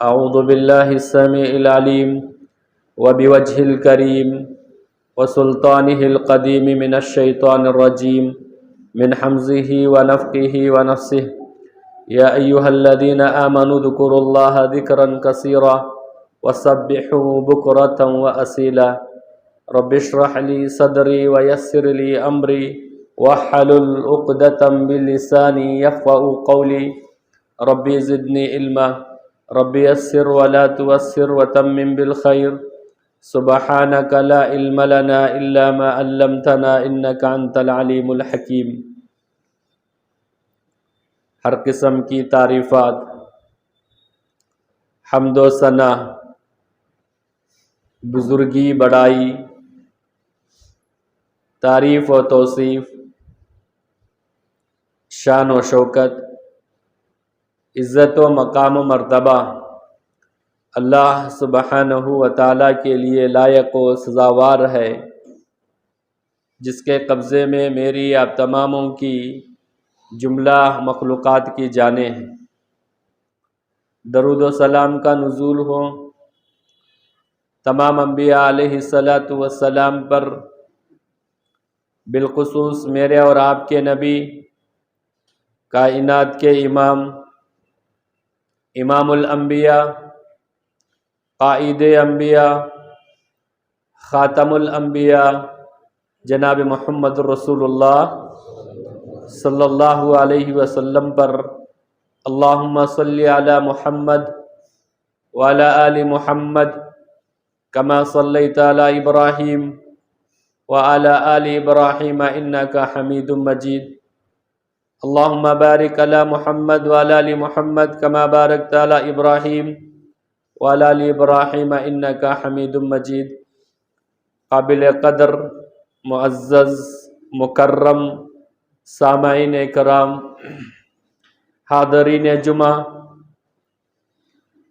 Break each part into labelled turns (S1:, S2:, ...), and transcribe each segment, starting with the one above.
S1: اعوذ باللہ السمیع العلیم وبوجہ الکریم وسلطانہ القدیم من الشیطان الرجیم من حمزہ ونفخہ ونفثہ یا ایہا الذین آمنوا اذکروا اللہ ذکرا کثیرا وسبحوہ بکرۃ واصیلا رب اشرح لی صدری ویسر لی امری واحلل عقدۃ من لسانی یفقہوا قولی ربی زدنی علما ربی یسر ولا تعسر وتمم بالخیر سبحانک لا علم لنا الا ما علمتنا انک انت العلیم الحکیم۔ ہر قسم کی تعریفات، حمد و ثنا، بزرگی بڑائی، تعریف و توصیف، شان و شوکت، عزت و مقام و مرتبہ اللہ سبحانہ و تعالیٰ کے لیے لائق و سزاوار ہے، جس کے قبضے میں میری آپ تماموں کی جملہ مخلوقات کی جانیں ہیں۔ درود و سلام کا نزول ہو تمام انبیاء علیہ السلام پر، بالخصوص میرے اور آپ کے نبی، کائنات کے امام، امام الانبیاء، قائد انبیاء، خاتم الانبیاء، جناب محمد رسول اللہ صلی اللہ علیہ وسلم پر۔ اللہم صلی علی محمد وعلی آل محمد کما صلیت علی ابراہیم وعلی آل ابراہیم انک حمید مجید۔ اللہم بارک علی محمد وعلی آل محمد کما بارکت علی ابراہیم وعلی آل ابراہیم انک حمید مجید۔ قابل قدر، معزز، مکرم سامعین کرام، حاضرین جمعہ،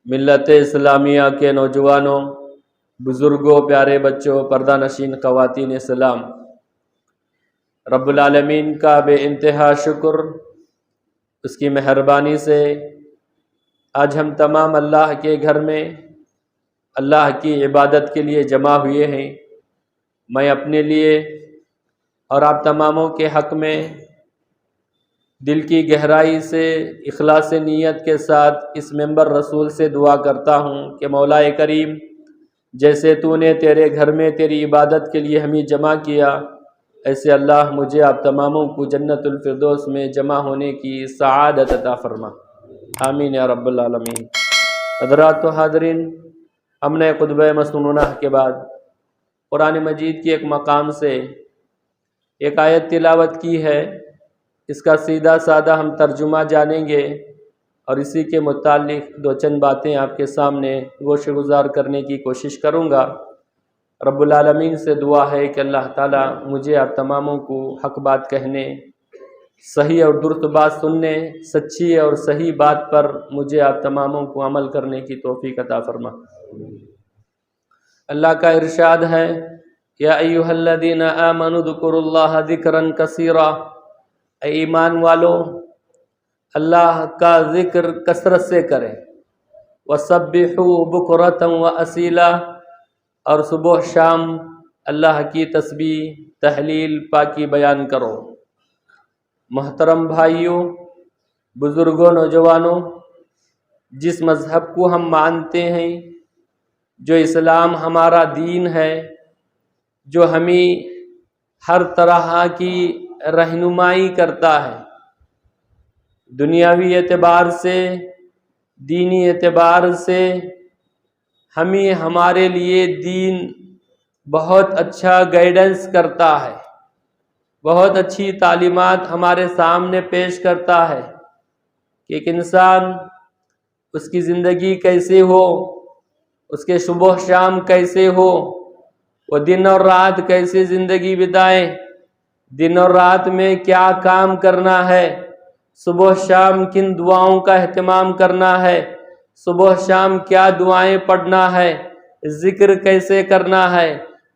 S1: ملت اسلامیہ کے نوجوانوں، بزرگوں، پیارے بچوں، پردہ نشین خواتین، سلام۔ رب العالمین کا بے انتہا شکر، اس کی مہربانی سے آج ہم تمام اللہ کے گھر میں اللہ کی عبادت کے لیے جمع ہوئے ہیں۔ میں اپنے لیے اور آپ تماموں کے حق میں دل کی گہرائی سے اخلاص نیت کے ساتھ اس ممبر رسول سے دعا کرتا ہوں کہ مولا کریم، جیسے تو نے تیرے گھر میں تیری عبادت کے لیے ہمیں جمع کیا، ایسے اللہ مجھے آپ تماموں کو جنت الفردوس میں جمع ہونے کی سعادت عطا فرما، آمین یا رب العالمین۔ حضرات و حاضرین، ہم نے خطبہ مسنونہ کے بعد قرآن مجید کی ایک مقام سے ایک آیت تلاوت کی ہے۔ اس کا سیدھا سادہ ہم ترجمہ جانیں گے اور اسی کے متعلق دو چند باتیں آپ کے سامنے گوش گزار کرنے کی کوشش کروں گا۔ رب العالمین سے دعا ہے کہ اللہ تعالیٰ مجھے آپ تماموں کو حق بات کہنے، صحیح اور درست بات سننے، سچی اور صحیح بات پر مجھے آپ تماموں کو عمل کرنے کی توفیق عطا فرما۔ اللہ کا ارشاد ہے، یا ایھا الذین آمنوا اذکروا اللہ ذکرا کثیرا، اے ایمان والو اللہ کا ذکر کثرت سے کریں، وسبحوا بکرۃ واصیلا، اور صبح شام اللہ کی تسبیح، تحلیل، پاکی بیان کرو۔ محترم بھائیوں، بزرگوں، نوجوانوں، جس مذہب کو ہم مانتے ہیں، جو اسلام ہمارا دین ہے، جو ہمیں ہر طرح کی رہنمائی کرتا ہے، دنیاوی اعتبار سے، دینی اعتبار سے، ہمیں ہمارے لیے دین بہت اچھا گائیڈنس کرتا ہے، بہت اچھی تعلیمات ہمارے سامنے پیش کرتا ہے کہ ایک انسان، اس کی زندگی کیسے ہو، اس کے صبح شام کیسے ہو، وہ دن اور رات کیسے زندگی بتائے، دن اور رات میں کیا کام کرنا ہے، صبح شام کن دعاؤں کا اہتمام کرنا ہے، صبح شام کیا دعائیں پڑھنا ہے، ذکر کیسے کرنا ہے،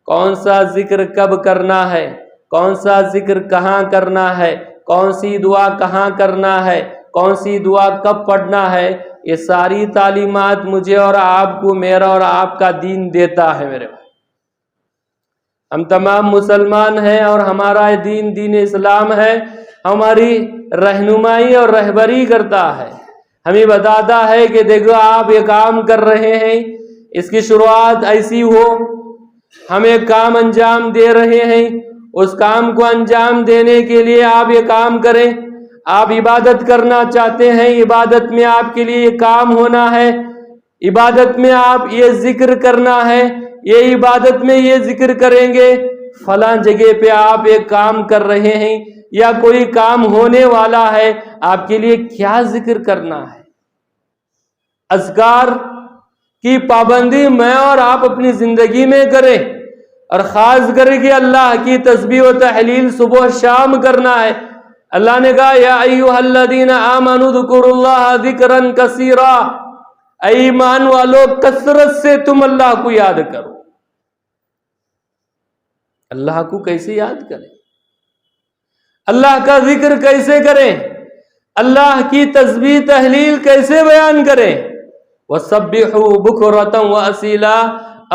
S1: کون سا ذکر کب کرنا ہے، کون سا ذکر کہاں کرنا ہے، کون سی دعا کہاں کرنا ہے، کون سی دعا کب پڑھنا ہے، یہ ساری تعلیمات مجھے اور آپ کو میرا اور آپ کا دین دیتا ہے میرے بھائی۔ ہم تمام مسلمان ہیں اور ہمارا دین دین اسلام ہے، ہماری رہنمائی اور رہبری کرتا ہے، ہمیں بتاتا ہے کہ دیکھو آپ یہ کام کر رہے ہیں، اس کی شروعات ایسی ہو، ہم ایک کام انجام دے رہے ہیں، اس کام کو انجام دینے کے لیے آپ یہ کام کریں۔ آپ عبادت کرنا چاہتے ہیں، عبادت میں آپ کے لیے یہ کام ہونا ہے، عبادت میں آپ یہ ذکر کرنا ہے، یہ عبادت میں یہ ذکر کریں گے، فلاں جگہ پہ آپ ایک کام کر رہے ہیں یا کوئی کام ہونے والا ہے، آپ کے لیے کیا ذکر کرنا ہے۔ اذکار کی پابندی میں اور آپ اپنی زندگی میں کریں، اور خاص کر کے اللہ کی تسبیح و تحلیل صبح شام کرنا ہے۔ اللہ نے کہا یا ایھا الذین آمنوا اذکروا اللہ ذکرا کثیرا، اے ایمان والو کثرت سے تم اللہ کو یاد کرو۔ اللہ کو کیسے یاد کریں؟ اللہ کا ذکر کیسے کریں؟ اللہ کی تسبیح تحلیل کیسے بیان کریں؟ وَسَبِّحُوا بُكْرَةً وَأَصِيلًا،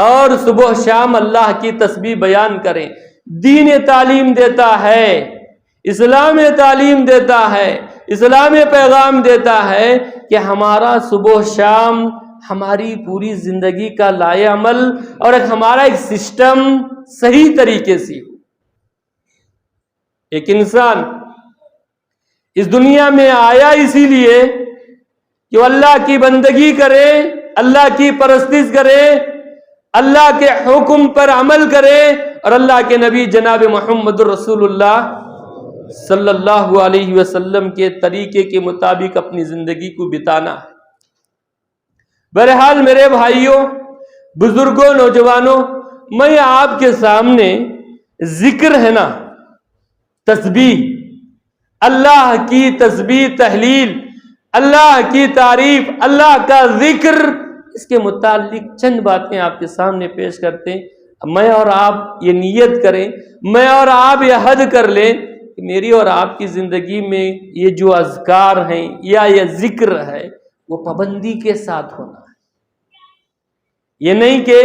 S1: اور صبح شام اللہ کی تسبیح بیان کریں۔ دین تعلیم دیتا ہے، اسلام تعلیم دیتا ہے، اسلام پیغام دیتا ہے کہ ہمارا صبح شام ہماری پوری زندگی کا لائے عمل اور ہمارا ایک سسٹم صحیح طریقے سے ہو۔ ایک انسان اس دنیا میں آیا اسی لیے کہ وہ اللہ کی بندگی کرے، اللہ کی پرستش کرے، اللہ کے حکم پر عمل کرے، اور اللہ کے نبی جناب محمد رسول اللہ صلی اللہ علیہ وسلم کے طریقے کے مطابق اپنی زندگی کو بتانا ہے۔ بہرحال میرے بھائیوں، بزرگوں، نوجوانوں، میں آپ کے سامنے ذکر ہے نا، تسبیح، اللہ کی تسبیح تحلیل، اللہ کی تعریف، اللہ کا ذکر، اس کے متعلق چند باتیں آپ کے سامنے پیش کرتے ہیں۔ میں اور آپ یہ نیت کریں، میں اور آپ یہ حد کر لیں کہ میری اور آپ کی زندگی میں یہ جو اذکار ہیں یا یہ ذکر ہے وہ پابندی کے ساتھ ہونا ہے۔ یہ نہیں کہ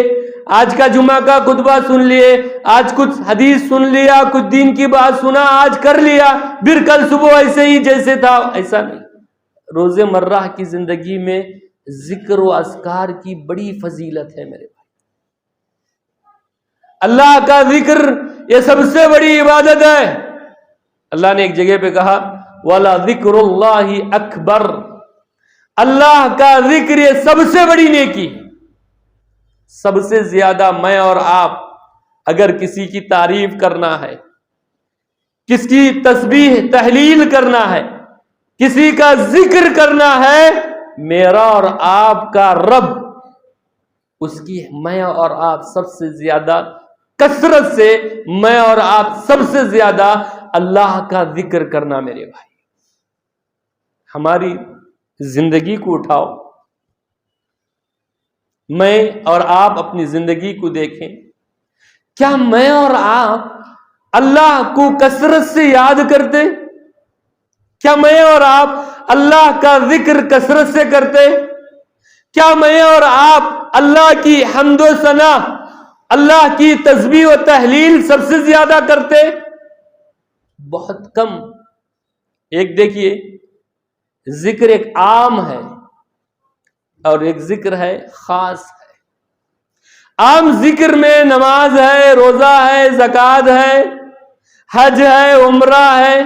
S1: آج کا جمعہ کا خطبہ سن لیے، آج کچھ حدیث سن لیا، کچھ دین کی بات سنا، آج کر لیا، پھر کل صبح ایسے ہی جیسے تھا، ایسا نہیں۔ روز مرہ کی زندگی میں ذکر و اذکار کی بڑی فضیلت ہے میرے بھائی۔ اللہ کا ذکر یہ سب سے بڑی عبادت ہے۔ اللہ نے ایک جگہ پہ کہا وَلَذِكْرُ اللَّهِ أَكْبَرُ، اللہ کا ذکر یہ سب سے بڑی نیکی۔ سب سے زیادہ میں اور آپ اگر کسی کی تعریف کرنا ہے، کس کی تسبیح تحلیل کرنا ہے، کسی کا ذکر کرنا ہے، میرا اور آپ کا رب، اس کی میں اور آپ سب سے زیادہ کثرت سے، میں اور آپ سب سے زیادہ اللہ کا ذکر کرنا میرے بھائی۔ ہماری زندگی کو اٹھاؤ، میں اور آپ اپنی زندگی کو دیکھیں، کیا میں اور آپ اللہ کو کثرت سے یاد کرتے؟ کیا میں اور آپ اللہ کا ذکر کثرت سے کرتے؟ کیا میں اور آپ اللہ کی حمد و ثنا، اللہ کی تسبیح و تحلیل سب سے زیادہ کرتے؟ بہت کم۔ ایک دیکھیے، ذکر ایک عام ہے اور ایک ذکر ہے خاص ہے۔ عام ذکر میں نماز ہے، روزہ ہے، زکوٰۃ ہے، حج ہے، عمرہ ہے،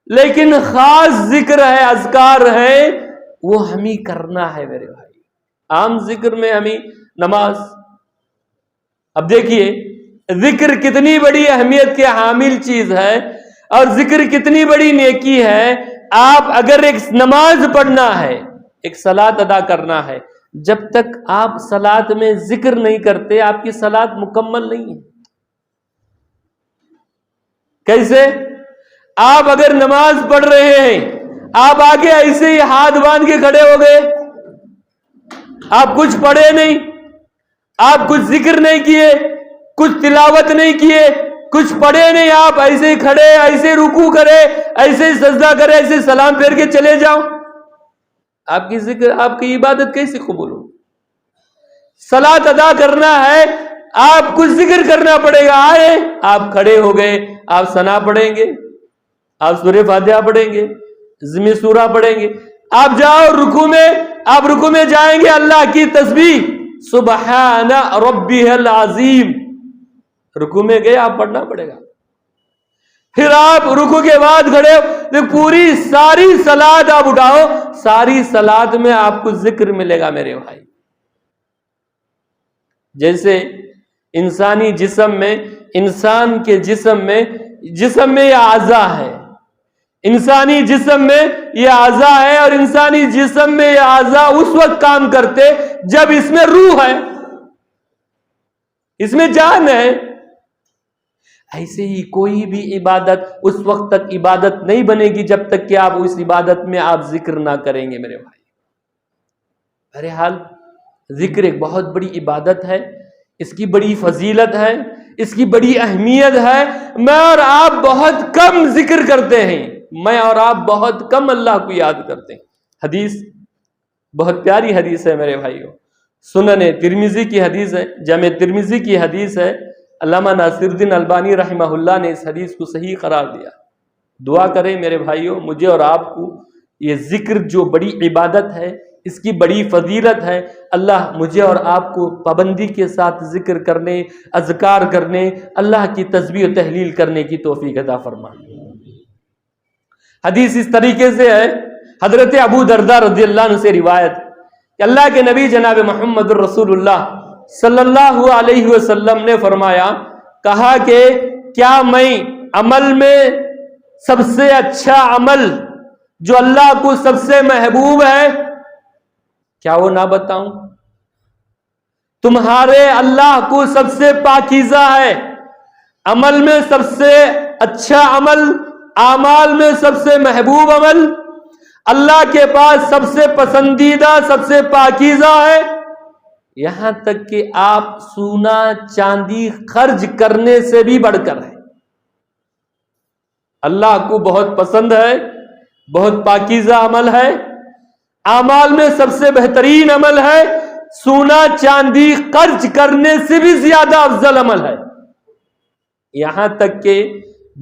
S1: لیکن خاص ذکر ہے، اذکار ہے، وہ ہمیں کرنا ہے میرے بھائی۔ عام ذکر میں ہمیں نماز، اب دیکھیے ذکر کتنی بڑی اہمیت کے حامل چیز ہے اور ذکر کتنی بڑی نیکی ہے۔ آپ اگر ایک نماز پڑھنا ہے، ایک صلاۃ ادا کرنا ہے، جب تک آپ صلاۃ میں ذکر نہیں کرتے آپ کی صلاۃ مکمل نہیں ہے۔ کیسے؟ آپ اگر نماز پڑھ رہے ہیں، آپ آگے ایسے ہی ہاتھ باندھ کے کھڑے ہو گئے، آپ کچھ پڑھے نہیں، آپ کچھ ذکر نہیں کیے، کچھ تلاوت نہیں کیے، کچھ پڑھے نہیں، آپ ایسے ہی کھڑے، ایسے رکوع کرے، ایسے ہی سجدہ کرے، ایسے سلام پھیر کے چلے جاؤ، آپ کی ذکر، آپ کی عبادت کیسے قبول ہو؟ صلاۃ ادا کرنا ہے، آپ کو ذکر کرنا پڑے گا. آئے آپ کھڑے ہو گئے، آپ ثنا پڑھیں گے، آپ سورہ فاتحہ پڑھیں گے، ضمن سورہ پڑھیں گے. آپ جاؤ رکوع میں، آپ رکوع میں جائیں گے، اللہ کی تسبیح سبحان ربی العظیم، رکوع میں گئے آپ پڑھنا پڑے گا. پھر آپ رکوع کے بعد کھڑے ہو، پوری ساری صلاۃ آپ اٹھاؤ، ساری صلاۃ میں آپ کو ذکر ملے گا میرے بھائی. جیسے انسانی جسم میں، انسان کے جسم میں یہ اعضاء ہے، انسانی جسم میں یہ اعضاء ہے، اور انسانی جسم میں یہ اعضاء اس وقت کام کرتے جب اس میں روح ہے، اس میں جان ہے. ایسے ہی کوئی بھی عبادت اس وقت تک عبادت نہیں بنے گی جب تک کہ آپ اس عبادت میں آپ ذکر نہ کریں گے میرے بھائی. بہرحال ذکر ایک بہت بڑی عبادت ہے، اس کی بڑی فضیلت ہے، اس کی بڑی اہمیت ہے. میں اور آپ بہت کم ذکر کرتے ہیں، میں اور آپ بہت کم اللہ کو یاد کرتے ہیں. حدیث بہت پیاری حدیث ہے میرے بھائیوں، سنن ترمذی کی حدیث ہے، جامع ترمذی کی حدیث ہے. علامہ ناصر الدین البانی رحمہ اللہ نے اس حدیث کو صحیح قرار دیا. دعا کریں میرے بھائیوں، مجھے اور آپ کو یہ ذکر جو بڑی عبادت ہے، اس کی بڑی فضیلت ہے، اللہ مجھے اور آپ کو پابندی کے ساتھ ذکر کرنے، اذکار کرنے، اللہ کی تسبیح و تحلیل کرنے کی توفیق عطا فرمائے. حدیث اس طریقے سے ہے، حضرت ابو درداء رضی اللہ عنہ سے روایت کہ اللہ کے نبی جناب محمد الرسول اللہ صلی اللہ علیہ وسلم نے فرمایا، کہا کہ کیا میں عمل میں سب سے اچھا عمل جو اللہ کو سب سے محبوب ہے کیا وہ نہ بتاؤں؟ تمہارے اللہ کو سب سے پاکیزہ ہے، عمل میں سب سے اچھا عمل، اعمال میں سب سے محبوب عمل، اللہ کے پاس سب سے پسندیدہ، سب سے پاکیزہ ہے، یہاں تک کہ آپ سونا چاندی خرچ کرنے سے بھی بڑھ کر ہے. اللہ کو بہت پسند ہے، بہت پاکیزہ عمل ہے، اعمال میں سب سے بہترین عمل ہے، سونا چاندی خرچ کرنے سے بھی زیادہ افضل عمل ہے. یہاں تک کہ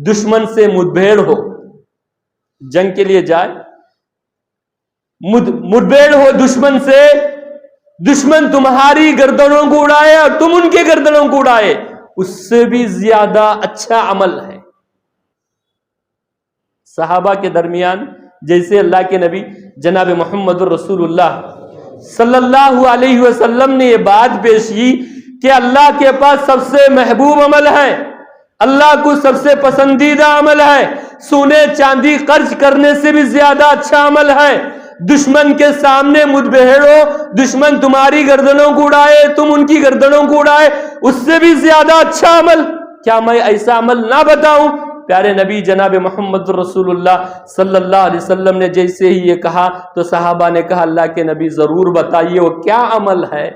S1: دشمن سے مدبھیڑ ہو، جنگ کے لیے جائے، مدبھیڑ ہو دشمن سے، دشمن تمہاری گردنوں کو اڑائے اور تم ان کے گردنوں کو اڑائے، اس سے بھی زیادہ اچھا عمل ہے. صحابہ کے درمیان جیسے اللہ کے نبی جناب محمد الرسول اللہ صلی اللہ علیہ وسلم نے یہ بات پیش کی کہ اللہ کے پاس سب سے محبوب عمل ہے، اللہ کو سب سے پسندیدہ عمل ہے، سونے چاندی خرچ کرنے سے بھی زیادہ اچھا عمل ہے، دشمن کے سامنے مدبھیڑ ہو، دشمن تمہاری گردنوں کو اڑائے، تم ان کی گردنوں کو اڑائے، اس سے بھی زیادہ اچھا عمل، کیا میں ایسا عمل نہ بتاؤں؟ پیارے نبی جناب محمد رسول اللہ صلی اللہ علیہ وسلم نے جیسے ہی یہ کہا تو صحابہ نے کہا اللہ کے نبی ضرور بتائیے وہ کیا عمل ہے.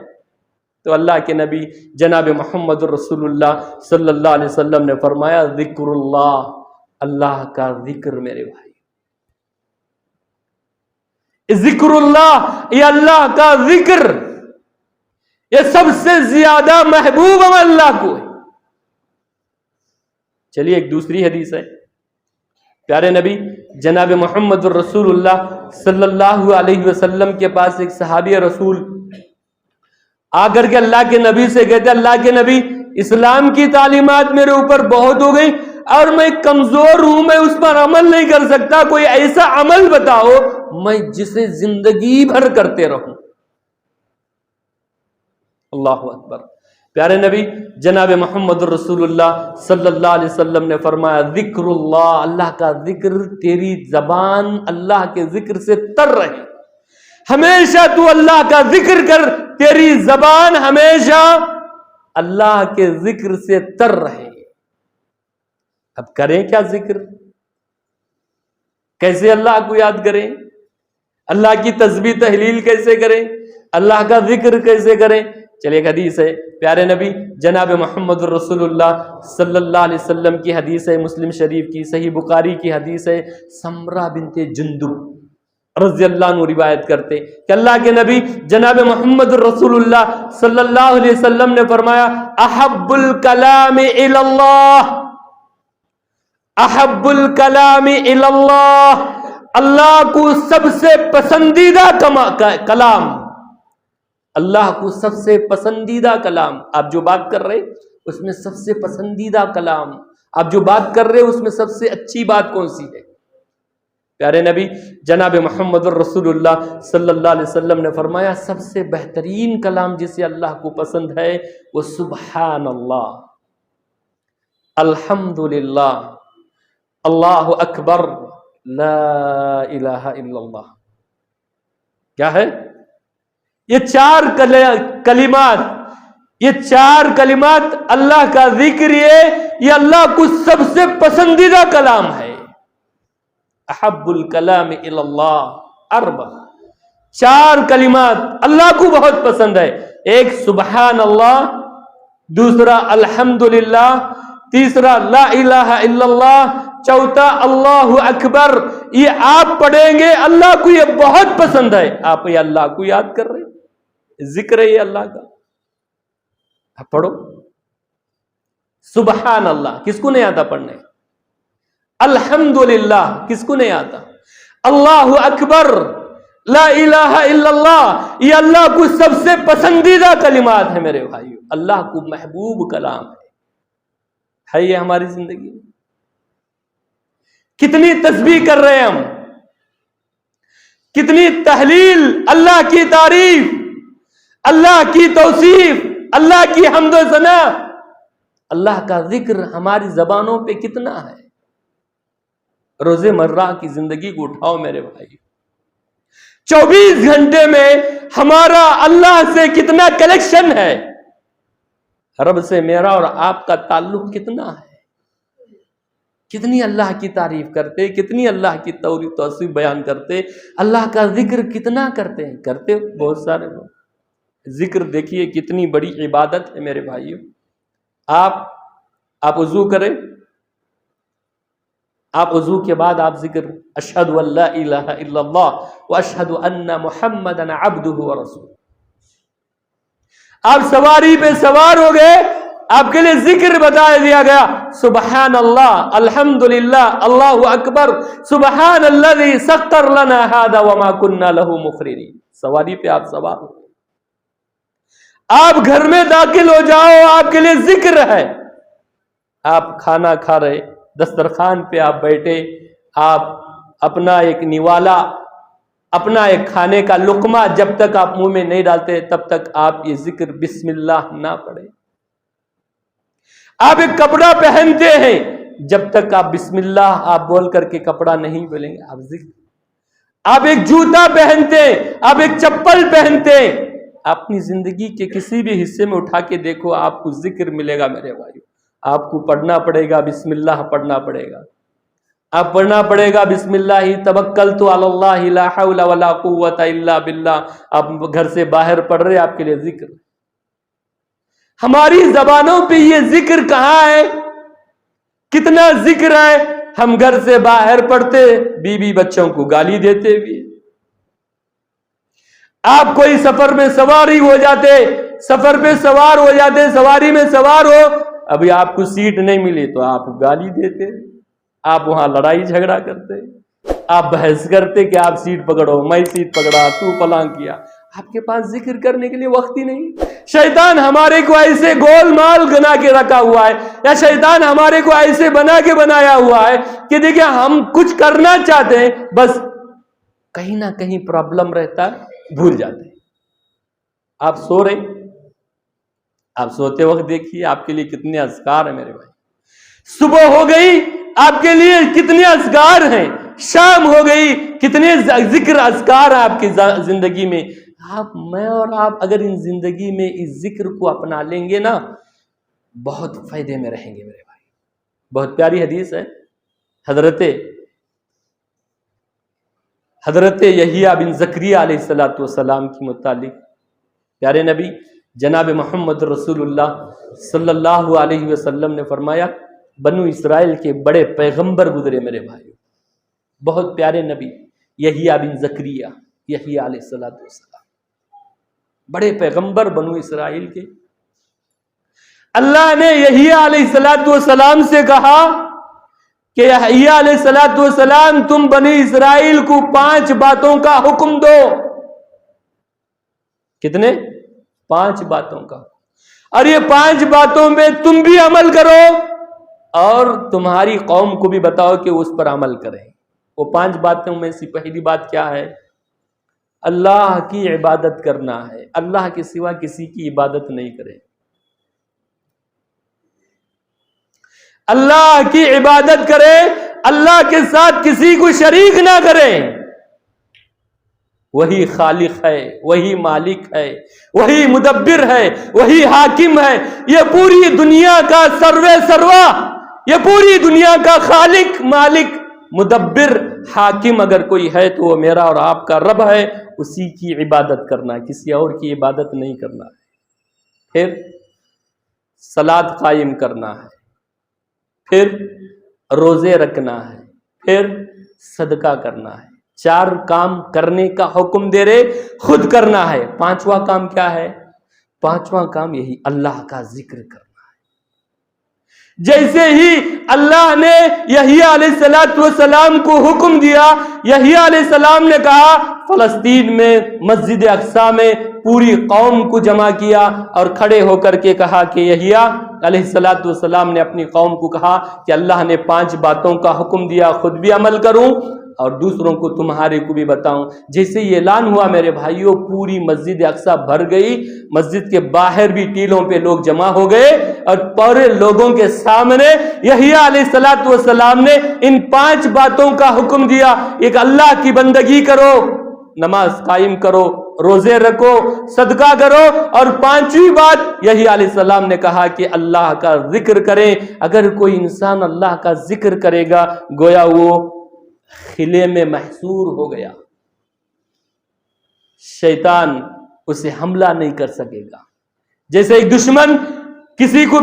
S1: تو اللہ کے نبی جناب محمد رسول اللہ صلی اللہ علیہ وسلم نے فرمایا ذکر اللہ، اللہ کا ذکر. میرے بھائی ذکر اللہ، یہ اللہ کا ذکر، یہ سب سے زیادہ محبوب عمل اللہ کو ہے. چلیے ایک دوسری حدیث ہے، پیارے نبی جناب محمد الرسول اللہ صلی اللہ علیہ وسلم کے پاس ایک صحابی رسول آ کر کے اللہ کے نبی سے کہتے اللہ کے نبی اسلام کی تعلیمات میرے اوپر بہت ہو گئی اور میں کمزور ہوں، میں اس پر عمل نہیں کر سکتا، کوئی ایسا عمل بتاؤ میں جسے زندگی بھر کرتے رہوں. اللہ اکبر. پیارے نبی جناب محمد الرسول اللہ صلی اللہ علیہ وسلم نے فرمایا ذکر اللہ، اللہ کا ذکر، تیری زبان اللہ کے ذکر سے تر رہے، ہمیشہ تو اللہ کا ذکر کر، تیری زبان ہمیشہ اللہ کے ذکر سے تر رہے. اب کریں کیا ذکر؟ کیسے اللہ کو یاد کریں؟ اللہ کی تسبیح تحلیل کیسے کریں؟ اللہ کا ذکر کیسے کریں؟ چلیے ایک حدیث ہے، پیارے نبی جناب محمد رسول اللہ صلی اللہ علیہ وسلم کی حدیث ہے، مسلم شریف کی، صحیح بخاری کی حدیث ہے. سمرہ بنت جندب رضی اللہ عنہ روایت کرتے کہ اللہ کے نبی جناب محمد رسول اللہ صلی اللہ علیہ وسلم نے فرمایا احب الکلام الی اللہ، احب الکلام الی اللہ، اللہ کو سب سے پسندیدہ کلام، اللہ کو سب سے پسندیدہ کلام، آپ جو بات کر رہے اس میں سب سے پسندیدہ کلام، آپ جو بات کر رہے اس میں سب سے اچھی بات کون سی ہے؟ پیارے نبی جناب محمد الرسول اللہ صلی اللہ علیہ وسلم نے فرمایا سب سے بہترین کلام جسے اللہ کو پسند ہے وہ سبحان اللہ، الحمدللہ، اللہ اکبر، لا الہ الا اللہ۔ کیا ہے یہ چار کلمات؟ یہ چار کلمات اللہ کا ذکر، یہ اللہ کو سب سے پسندیدہ کلام ہے۔ احب الکلام الی اللہ اربع، چار کلمات اللہ کو بہت پسند ہے، ایک سبحان اللہ، دوسرا الحمدللہ، تیسرا لا الہ الا اللہ، چوتھا اللہ اکبر۔ یہ آپ پڑھیں گے اللہ کو یہ بہت پسند ہے۔ آپ یہ اللہ کو یاد کر رہے، ذکر ہے یہ اللہ کا، آپ پڑھو سبحان اللہ۔ کس کو نہیں آتا پڑھنے؟ الحمدللہ کس کو نہیں آتا؟ اللہ اکبر، لا الہ الا اللہ، یہ اللہ کو سب سے پسندیدہ کلمات ہیں میرے بھائیو، اللہ کو محبوب کلام ہے یہ ہماری زندگی میں۔ کتنی تسبیح کر رہے ہیں ہم، کتنی تحلیل، اللہ کی تعریف، اللہ کی توصیف، اللہ کی حمد و ثنا، اللہ کا ذکر ہماری زبانوں پہ کتنا ہے۔ روز مرہ کی زندگی کو اٹھاؤ میرے بھائی، 24 گھنٹے میں ہمارا اللہ سے کتنا کنیکشن ہے، رب سے میرا اور آپ کا تعلق کتنا ہے، کتنی اللہ کی تعریف کرتے، کتنی اللہ کی توصیف بیان کرتے، اللہ کا ذکر کتنا کرتے ہیں، کرتے بہت سارے لوگ۔ ذکر دیکھیے کتنی بڑی عبادت ہے میرے بھائیوں۔ آپ وضو کریں، آپ وضو کے بعد آپ ذکر اشہد ان لا الہ الا اللہ واشہد ان محمدا عبدہ ورسولہ۔ آپ سواری پہ سوار ہو گئے، آپ کے لیے ذکر بتا دیا گیا سبحان اللہ، الحمدللہ، اللہ اکبر، سبحان الذی سخر لنا ھذا وما كنا له مقرنین۔ سواری پہ آپ سوار ہو، آپ گھر میں داخل ہو جاؤ، آپ کے لیے ذکر ہے۔ آپ کھانا کھا رہے، دسترخوان پہ آپ بیٹھے، آپ اپنا ایک نوالا، اپنا ایک کھانے کا لقمہ جب تک آپ منہ میں نہیں ڈالتے تب تک آپ یہ ذکر بسم اللہ نہ پڑھیں۔ آپ ایک کپڑا پہنتے ہیں، جب تک آپ بسم اللہ آپ بول کر کے کپڑا نہیں بولیں گے آپ ذکر۔ آپ ایک جوتا پہنتے ہیں، آپ ایک چپل پہنتے ہیں، اپنی زندگی کے کسی بھی حصے میں اٹھا کے دیکھو آپ کو ذکر ملے گا میرے بھائی۔ آپ کو پڑھنا پڑے گا، بسم اللہ پڑھنا پڑے گا، آپ پڑھنا پڑے گا بسم اللہ توکلت علی اللہ لا حول ولا قوت الا باللہ۔ آپ گھر سے باہر پڑھ رہے، آپ کے لیے ذکر۔ ہماری زبانوں پہ یہ ذکر کہاں ہے؟ کتنا ذکر ہے؟ ہم گھر سے باہر پڑھتے، بیوی بچوں کو گالی دیتے بھی۔ آپ کوئی سفر میں سواری ہو جاتے، سفر پہ سوار ہو جاتے، سواری میں سوار ہو، ابھی آپ کو سیٹ نہیں ملی تو آپ گالی دیتے، آپ وہاں لڑائی جھگڑا کرتے، آپ بحث کرتے کہ آپ سیٹ پکڑو، میں سیٹ پکڑا، تو فلاں کیا۔ آپ کے پاس ذکر کرنے کے لیے وقت ہی نہیں۔ شیطان ہمارے کو ایسے گول مال بنا کے رکھا ہوا ہے، یا شیطان ہمارے کو ایسے بنا کے بنایا ہوا ہے کہ دیکھیں ہم کچھ کرنا چاہتے ہیں، بس کہیں نہ کہیں پرابلم رہتا ہے، بھول جاتے ہیں۔ آپ سو رہے، آپ سوتے وقت دیکھیے آپ کے لیے کتنے اذکار ہیں میرے بھائی۔ صبح ہو گئی، آپ کے لیے کتنے اذکار ہیں، شام ہو گئی، کتنے ذکر اذکار ہیں آپ کی زندگی میں۔ میں اور آپ اگر ان زندگی میں اس ذکر کو اپنا لیں گے نا، بہت فائدے میں رہیں گے میرے بھائی۔ بہت پیاری حدیث ہے، حضرت یحییٰ بن زکریا علیہ السلام کی متعلق پیارے نبی جناب محمد رسول اللہ صلی اللہ علیہ وسلم نے فرمایا، بنو اسرائیل کے بڑے پیغمبر گزرے میرے بھائی، بہت پیارے نبی، یحییٰ بن زکریا، یحییٰ علیہ السلام، بڑے پیغمبر بنو اسرائیل کے۔ اللہ نے یحییٰ علیہ السلام سے کہا کہ یحییٰ علیہ السلام تم بنی اسرائیل کو 5 باتوں کا حکم دو۔ کتنے؟ 5 باتوں کا، اور یہ 5 باتوں میں تم بھی عمل کرو اور تمہاری قوم کو بھی بتاؤ کہ اس پر عمل کریں۔ وہ 5 باتوں میں سے پہلی بات کیا ہے؟ اللہ کی عبادت کرنا ہے، اللہ کے سوا کسی کی عبادت نہیں کرے، اللہ کی عبادت کرے، اللہ کے ساتھ کسی کو شریک نہ کرے۔ وہی خالق ہے، وہی مالک ہے، وہی مدبر ہے، وہی حاکم ہے۔ یہ پوری دنیا کا سروا، یہ پوری دنیا کا خالق، مالک، مدبر، حاکم اگر کوئی ہے تو وہ میرا اور آپ کا رب ہے۔ اسی کی عبادت کرنا ہے، کسی اور کی عبادت نہیں کرنا ہے۔ پھر صلاۃ قائم کرنا ہے، پھر روزے رکھنا ہے، پھر صدقہ کرنا ہے۔ 4 کام کرنے کا حکم دے رہے، خود کرنا ہے۔ 5واں کام کیا ہے؟ 5واں کام یہی اللہ کا ذکر کرنا ہے۔ جیسے ہی اللہ نے یحییٰ علیہ السلام کو حکم دیا، یحییٰ علیہ السلام نے کہا، فلسطین میں مسجد اقصی میں پوری قوم کو جمع کیا اور کھڑے ہو کر کے کہا کہ یحییٰ علیہ السلام نے اپنی قوم کو کہا کہ اللہ نے 5 باتوں کا حکم دیا، خود بھی عمل کروں اور دوسروں کو تمہارے کو بھی بتاؤں۔ جیسے یہ اعلان ہوا میرے بھائیوں، پوری مسجد اقصی بھر گئی، مسجد کے باہر بھی ٹیلوں پہ لوگ جمع ہو گئے اور پورے لوگوں کے سامنے یحییٰ علیہ السلام نے ان 5 باتوں کا حکم دیا۔ ایک اللہ کی بندگی کرو، نماز قائم کرو، روزے رکھو، صدقہ کرو، اور 5ویں بات یحییٰ علیہ السلام نے کہا کہ اللہ کا ذکر کریں۔ اگر کوئی انسان اللہ کا ذکر کرے گا گویا وہ خلے میں محصور ہو گیا، شیطان اسے حملہ نہیں کر سکے گا۔ جیسے ایک دشمن کسی کو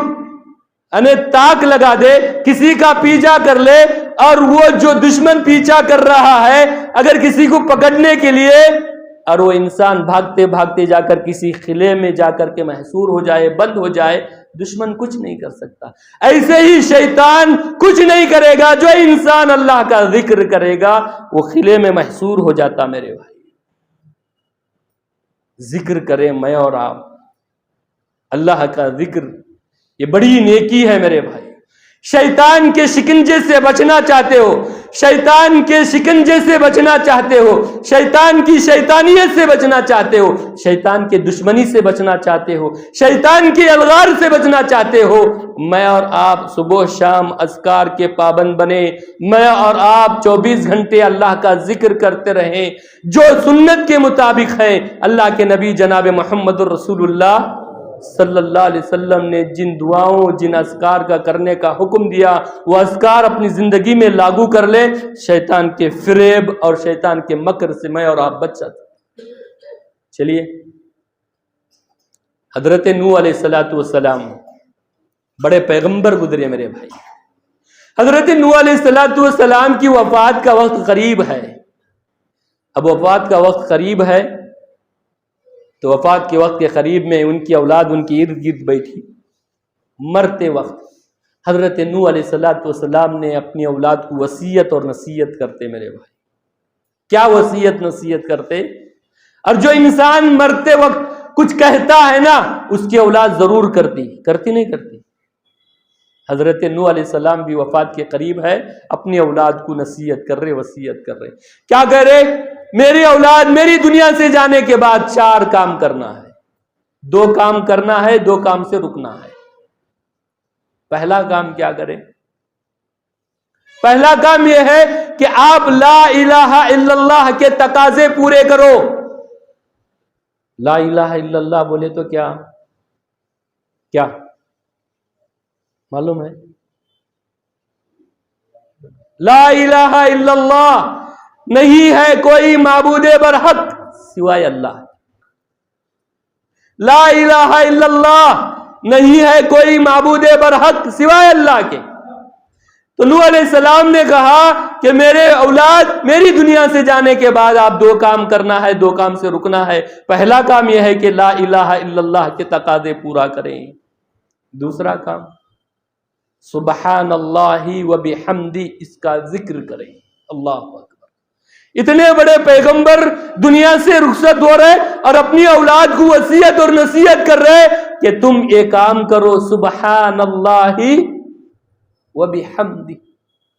S1: تاک لگا دے، کسی کا پیچھا کر لے، اور وہ جو دشمن پیچھا کر رہا ہے اگر کسی کو پکڑنے کے لیے، اور وہ انسان بھاگتے بھاگتے جا کر کسی خلے میں جا کر کے محصور ہو جائے، بند ہو جائے، دشمن کچھ نہیں کر سکتا۔ ایسے ہی شیطان کچھ نہیں کرے گا، جو انسان اللہ کا ذکر کرے گا وہ خلے میں محصور ہو جاتا۔ میرے بھائی ذکر کریں میں اور آپ، اللہ کا ذکر، یہ بڑی نیکی ہے میرے بھائی۔ شیطان کے شکنجے سے بچنا چاہتے ہو، شیطان کے شکنجے سے بچنا چاہتے ہو، شیطان کی شیطانیت سے بچنا چاہتے ہو، شیطان کے دشمنی سے بچنا چاہتے ہو، شیطان کے الغار سے بچنا چاہتے ہو، میں اور آپ صبح شام اذکار کے پابند بنے، میں اور آپ 24 گھنٹے اللہ کا ذکر کرتے رہیں، جو سنت کے مطابق ہے۔ اللہ کے نبی جناب محمد الرسول اللہ صلی اللہ علیہ وسلم نے جن دعاؤں، جن اذکار کا کرنے کا حکم دیا، وہ اذکار اپنی زندگی میں لاگو کر لے، شیطان کے فریب اور شیطان کے مکر سے میں اور آپ بچ جاتے۔ چلیے، حضرت نوح علیہ السلام بڑے پیغمبر گزرے میرے بھائی۔ حضرت نوح علیہ السلام کی وفات کا وقت قریب ہے۔ اب وفات کا وقت قریب ہے تو وفات کے وقت کے قریب میں ان کی اولاد ان کی ارد گرد بیٹھی۔ مرتے وقت حضرت نوح علیہ السلام نے اپنی اولاد کو وصیت اور نصیحت کرتے میرے بھائی۔ کیا وصیت نصیحت کرتے؟ اور جو انسان مرتے وقت کچھ کہتا ہے نا، اس کی اولاد ضرور کرتی نہیں کرتی؟ حضرت نوح علیہ السلام بھی وفات کے قریب ہے، اپنی اولاد کو نصیحت کر رہے، وصیت کر رہے۔ کیا کہہ رہے؟ میری اولاد میری دنیا سے جانے کے بعد 4 کام کرنا ہے، 2 کام کرنا ہے، 2 کام سے رکنا ہے۔ پہلا کام کیا کریں؟ پہلا کام یہ ہے کہ آپ لا الہ الا اللہ کے تقاضے پورے کرو۔ لا الہ الا اللہ بولے تو کیا معلوم ہے؟ لا الہ الا اللہ، نہیں ہے کوئی معبود برحق سوائے اللہ۔ لا الہ الا اللہ، نہیں ہے کوئی معبود برحق سوائے اللہ کے۔ تو نوح علیہ السلام نے کہا کہ میرے اولاد میری دنیا سے جانے کے بعد آپ دو کام کرنا ہے، دو کام سے رکنا ہے۔ پہلا کام یہ ہے کہ لا الہ الا اللہ کے تقاضے پورا کریں، دوسرا کام سبحان اللہ و بحمدی، اس کا ذکر کریں۔ اللہ اکبر، اتنے بڑے پیغمبر دنیا سے رخصت ہو رہے اور اپنی اولاد کو وصیت اور نصیحت کر رہے کہ تم ایک کام کرو، سبحان اللہ و بحمدی،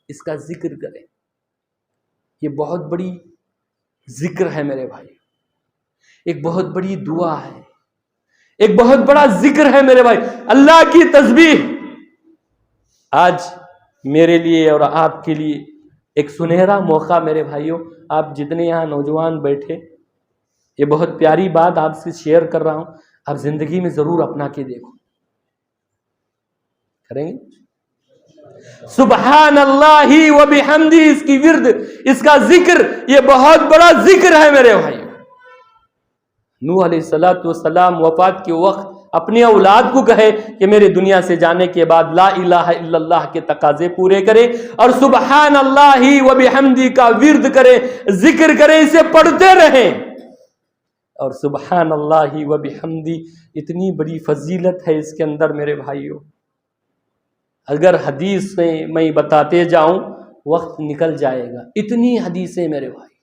S1: اس کا ذکر کریں۔ یہ بہت بڑی ذکر ہے میرے بھائی، ایک بہت بڑی دعا ہے، ایک بہت بڑا ذکر ہے میرے بھائی، اللہ کی تسبیح۔ آج میرے لیے اور آپ کے لیے ایک سنہرا موقع میرے بھائیوں، آپ جتنے یہاں نوجوان بیٹھے، یہ بہت پیاری بات آپ سے شیئر کر رہا ہوں، آپ زندگی میں ضرور اپنا کے دیکھو، کریں گے؟ سبحان اللہ و بحمدی، اس کی ورد، اس کا ذکر، یہ بہت بڑا ذکر ہے میرے بھائی۔ نوح علیہ السلام وفات کے وقت اپنی اولاد کو کہے کہ میرے دنیا سے جانے کے بعد لا الہ الا اللہ کے تقاضے پورے کرے اور سبحان اللہ و بحمدی کا ورد کرے، ذکر کرے، اسے پڑھتے رہیں۔ اور سبحان اللہ و بحمدی اتنی بڑی فضیلت ہے اس کے اندر میرے بھائیوں، اگر حدیث میں بتاتے جاؤں وقت نکل جائے گا، اتنی حدیثیں میرے بھائی۔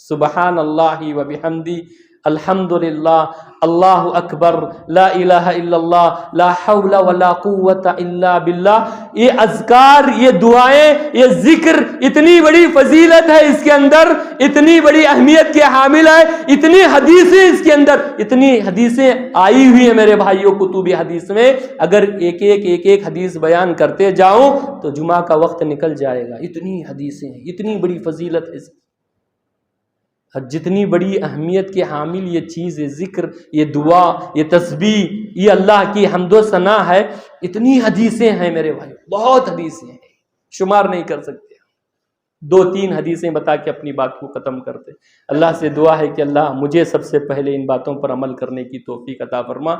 S1: سبحان اللہ و بحمدی، الحمدللہ، اللہ اکبر، لا الہ الا اللہ، لا حول ولا قوت الا باللہ، یہ اذکار، یہ دعائیں، یہ ذکر اتنی بڑی فضیلت ہے اس کے اندر، اتنی بڑی اہمیت کے حامل ہے، اتنی حدیثیں اس کے اندر، اتنی حدیثیں آئی ہوئی ہیں میرے بھائیوں کتب حدیث میں، اگر ایک ایک حدیث بیان کرتے جاؤں تو جمعہ کا وقت نکل جائے گا، اتنی حدیثیں ہیں، اتنی بڑی فضیلت ہے، اور جتنی بڑی اہمیت کے حامل یہ چیز، یہ ذکر، یہ دعا، یہ تسبیح، یہ اللہ کی حمد و ثنا ہے، اتنی حدیثیں ہیں میرے بھائی، بہت حدیثیں ہیں، شمار نہیں کر سکتے۔ دو تین حدیثیں بتا کے اپنی بات کو ختم کرتے۔ اللہ سے دعا ہے کہ اللہ مجھے سب سے پہلے ان باتوں پر عمل کرنے کی توفیق عطا فرما،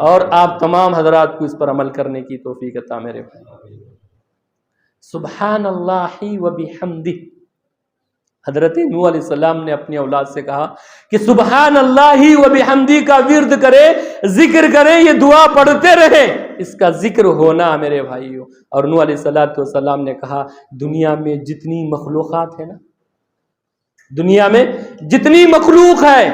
S1: اور آپ تمام حضرات کو اس پر عمل کرنے کی توفیق عطا میرے بھائی۔ سبحان اللہ و بحمدہ، حضرت نوح علیہ السلام نے اپنی اولاد سے کہا کہ سبحان اللہ و بحمدی کا ورد کرے، ذکر کرے، یہ دعا پڑھتے رہے، اس کا ذکر ہونا میرے بھائیوں۔ اور نوح علیہ السلام نے کہا دنیا میں جتنی مخلوقات ہے نا، دنیا میں جتنی مخلوق ہے،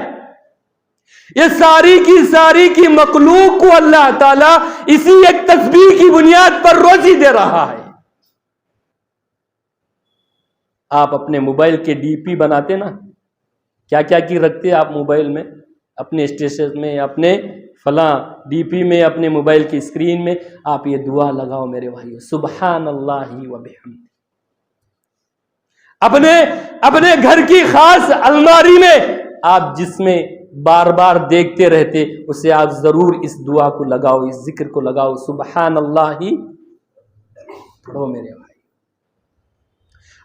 S1: یہ ساری کی مخلوق کو اللہ تعالیٰ اسی ایک تسبیح کی بنیاد پر روزی دے رہا ہے۔ آپ اپنے موبائل کے ڈی پی بناتے نا، کیا کیا کی رکھتے آپ موبائل میں، اپنے اسٹیشن میں، اپنے فلاں ڈی پی میں، اپنے موبائل کی اسکرین میں آپ یہ دعا لگاؤ میرے بھائیو، سبحان اللہ و بحمدہ۔ اپنے گھر کی خاص الماری میں آپ جس میں بار بار دیکھتے رہتے، اسے آپ ضرور اس دعا کو لگاؤ، اس ذکر کو لگاؤ، سبحان اللہ پڑھو میرے بھائی۔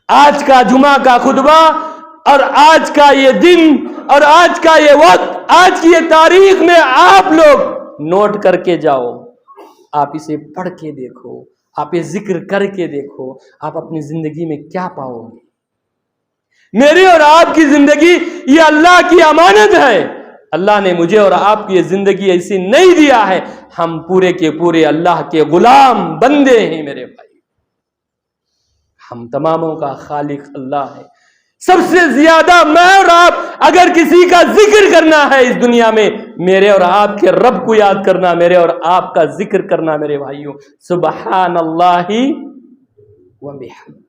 S1: آج کا جمعہ کا خطبہ اور آج کا یہ دن اور آج کا یہ وقت، آج کی یہ تاریخ میں آپ لوگ نوٹ کر کے جاؤ، آپ اسے پڑھ کے دیکھو، آپ یہ ذکر کر کے دیکھو، آپ اپنی زندگی میں کیا پاؤ گے۔ میری اور آپ کی زندگی یہ اللہ کی امانت ہے، اللہ نے مجھے اور آپ کی یہ زندگی ایسی نہیں دیا ہے، ہم پورے کے پورے اللہ کے غلام بندے ہیں میرے بھائی، ہم تماموں کا خالق اللہ ہے۔ سب سے زیادہ میں اور آپ اگر کسی کا ذکر کرنا ہے اس دنیا میں، میرے اور آپ کے رب کو یاد کرنا، میرے اور آپ کا ذکر کرنا میرے بھائیوں، سبحان اللہ و بحمدہ،